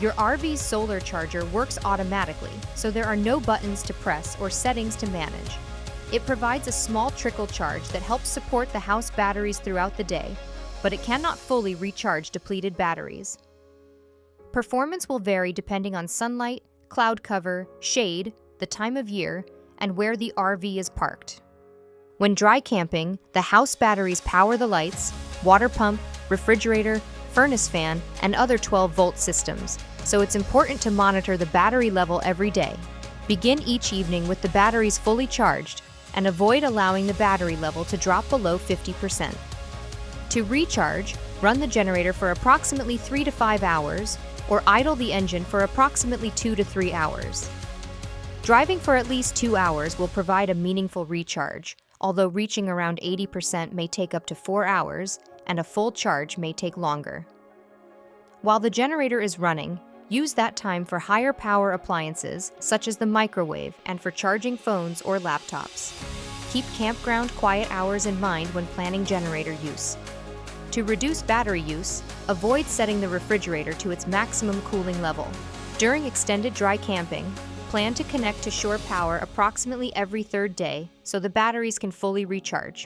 Your RV's solar charger works automatically, so there are no buttons to press or settings to manage. It provides a small trickle charge that helps support the house batteries throughout the day, but it cannot fully recharge depleted batteries. Performance will vary depending on sunlight, cloud cover, shade, the time of year, and where the RV is parked. When dry camping, the house batteries power the lights, water pump, refrigerator, furnace fan, and other 12-volt systems, so it's important to monitor the battery level every day. Begin each evening with the batteries fully charged, and avoid allowing the battery level to drop below 50%. To recharge, run the generator for approximately 3 to 5 hours, or idle the engine for approximately 2 to 3 hours. Driving for at least 2 hours will provide a meaningful recharge, although reaching around 80% may take up to 4 hours, and a full charge may take longer. While the generator is running, use that time for higher power appliances, such as the microwave, and for charging phones or laptops. Keep campground quiet hours in mind when planning generator use. To reduce battery use, avoid setting the refrigerator to its maximum cooling level. During extended dry camping, plan to connect to shore power approximately every third day so the batteries can fully recharge.